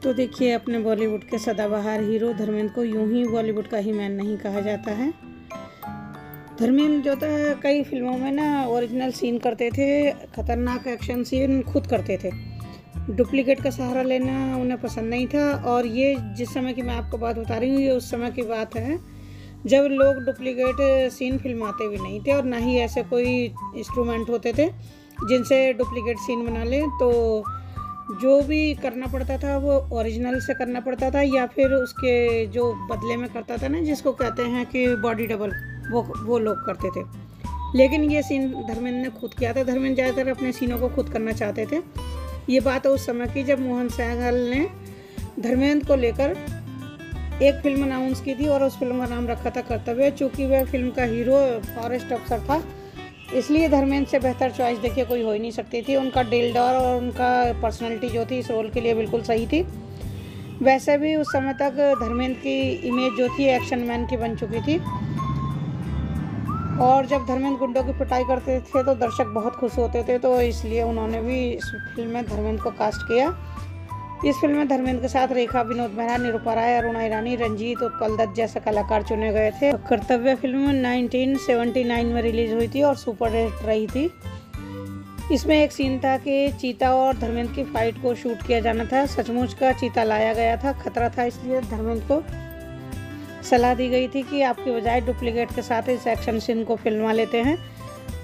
तो देखिए, अपने बॉलीवुड के सदाबहार हीरो धर्मेंद्र को यूं ही बॉलीवुड का ही मैन नहीं कहा जाता है। धर्मेंद्र जो था कई फिल्मों में ना ओरिजिनल सीन करते थे, खतरनाक एक्शन सीन खुद करते थे। डुप्लीकेट का सहारा लेना उन्हें पसंद नहीं था। और ये जिस समय की मैं आपको बात बता रही हूँ, ये उस समय की बात है जब लोग डुप्लीकेट सीन फिल्माते भी नहीं थे और ना ही ऐसे कोई इंस्ट्रूमेंट होते थे जिनसे डुप्लीकेट सीन बना लें। तो जो भी करना पड़ता था वो ओरिजिनल से करना पड़ता था या फिर उसके जो बदले में करता था ना, जिसको कहते हैं कि बॉडी डबल, वो लोग करते थे। लेकिन ये सीन धर्मेंद्र ने खुद किया था। धर्मेंद्र ज़्यादातर अपने सीनों को खुद करना चाहते थे। ये बात है उस समय की जब मोहन सहगल ने धर्मेंद्र को लेकर एक फिल्म अनाउंस की थी और उस फिल्म का नाम रखा था कर्तव्य। चूँकि वह फिल्म का हीरो फॉरेस्ट अफसर था, इसलिए धर्मेंद्र से बेहतर चॉइस देखिए कोई हो ही नहीं सकती थी। उनका दिलदार और उनका पर्सनालिटी जो थी इस रोल के लिए बिल्कुल सही थी। वैसे भी उस समय तक धर्मेंद्र की इमेज जो थी एक्शन मैन की बन चुकी थी। और जब धर्मेंद्र गुंडों की पिटाई करते थे तो दर्शक बहुत खुश होते थे, तो इसलिए उन्होंने भी इस फिल्म में धर्मेंद्र को कास्ट किया। इस फिल्म में धर्मेंद्र के साथ रेखा, विनोद मेहरा, निरूपा राय, अरुणा ईरानी, रंजीत, उत्पल दत्त जैसे कलाकार चुने गए थे। कर्तव्य फिल्म 1979 में रिलीज हुई थी और सुपर हिट रही थी। इसमें एक सीन था कि चीता और धर्मेंद्र की फाइट को शूट किया जाना था। सचमुच का चीता लाया गया था, खतरा था, इसलिए धर्मेंद्र को सलाह दी गई थी कि आपकी बजाय डुप्लीकेट के साथ इस एक्शन सीन को फिल्मा लेते हैं।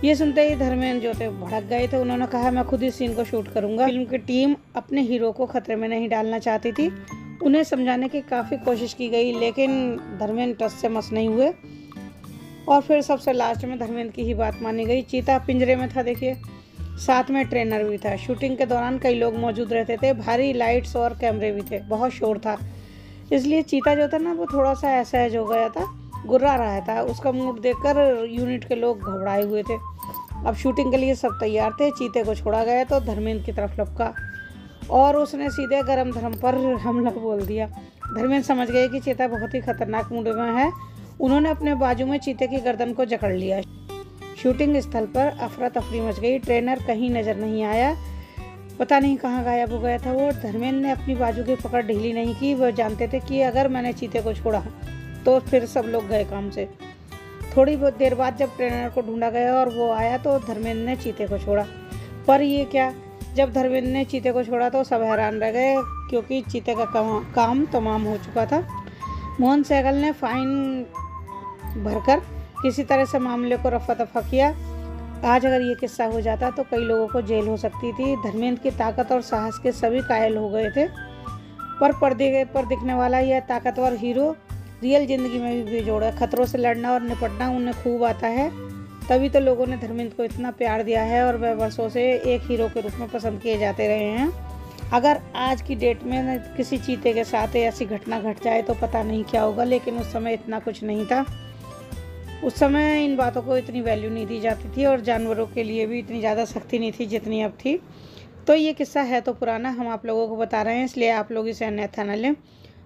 ये सुनते ही धर्मेंद्र जो थे भड़क गए थे। उन्होंने कहा मैं खुद इस सीन को शूट करूंगा। फिल्म की टीम अपने हीरो को खतरे में नहीं डालना चाहती थी। उन्हें समझाने की काफ़ी कोशिश की गई, लेकिन धर्मेंद्र टस से मस नहीं हुए और फिर सबसे लास्ट में धर्मेंद्र की ही बात मानी गई। चीता पिंजरे में था, देखिए, साथ में ट्रेनर भी था। शूटिंग के दौरान कई लोग मौजूद रहते थे, भारी लाइट्स और कैमरे भी थे, बहुत शोर था, इसलिए चीता जो था ना वो थोड़ा सा असहज हो गया था, गुर्रा रहा था। उसका मूड देखकर यूनिट के लोग घबराए हुए थे। अब शूटिंग के लिए सब तैयार थे। चीते को छोड़ा गया तो धर्मेंद्र की तरफ लपका और उसने सीधे गरम धर्म पर हमला बोल दिया। धर्मेंद्र समझ गए कि चीता बहुत ही खतरनाक मूड में है। उन्होंने अपने बाजू में चीते की गर्दन को जकड़ लिया। शूटिंग स्थल पर अफरा तफरी मच गई। ट्रेनर कहीं नजर नहीं आया, पता नहीं कहाँ गायब हो गया था वो। धर्मेंद्र ने अपनी बाजू की पकड़ ढीली नहीं की। वह जानते थे कि अगर मैंने चीते को छोड़ा तो फिर सब लोग गए काम से। थोड़ी बहुत देर बाद जब ट्रेनर को ढूंढा गया और वो आया तो धर्मेंद्र ने चीते को छोड़ा। पर ये क्या, जब धर्मेंद्र ने चीते को छोड़ा तो सब हैरान रह गए, क्योंकि चीते का काम तमाम हो चुका था। मोहन सहगल ने फाइन भरकर किसी तरह से मामले को रफा दफा किया। आज अगर ये किस्सा हो जाता तो कई लोगों को जेल हो सकती थी। धर्मेंद्र की ताकत और साहस के सभी कायल हो गए थे, पर पर्दे पर दिखने वाला यह ताकतवर हीरो रियल जिंदगी में भी बेजोड़ है। खतरों से लड़ना और निपटना उन्हें खूब आता है, तभी तो लोगों ने धर्मेंद्र को इतना प्यार दिया है और वह वर्षों से एक हीरो के रूप में पसंद किए जाते रहे हैं। अगर आज की डेट में किसी चीते के साथ ऐसी घटना घट जाए तो पता नहीं क्या होगा, लेकिन उस समय इतना कुछ नहीं था। उस समय इन बातों को इतनी वैल्यू नहीं दी जाती थी और जानवरों के लिए भी इतनी ज़्यादा सख्ती नहीं थी जितनी अब थी। तो ये किस्सा है तो पुराना, हम आप लोगों को बता रहे हैं, इसलिए आप लोग इसे अन्यथा न लें।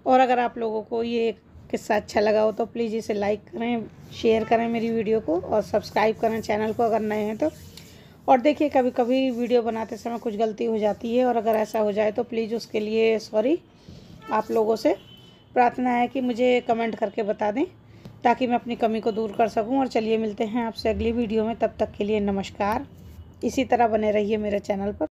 और अगर आप लोगों को ये किस्सा अच्छा लगा हो तो प्लीज़ इसे लाइक करें, शेयर करें मेरी वीडियो को और सब्सक्राइब करें चैनल को अगर नए हैं तो। और देखिए, कभी कभी वीडियो बनाते समय कुछ गलती हो जाती है और अगर ऐसा हो जाए तो प्लीज़ उसके लिए सॉरी। आप लोगों से प्रार्थना है कि मुझे कमेंट करके बता दें ताकि मैं अपनी कमी को दूर कर सकूं। और चलिए मिलते हैं आपसे अगली वीडियो में, तब तक के लिए नमस्कार। इसी तरह बने रहिए मेरे चैनल पर।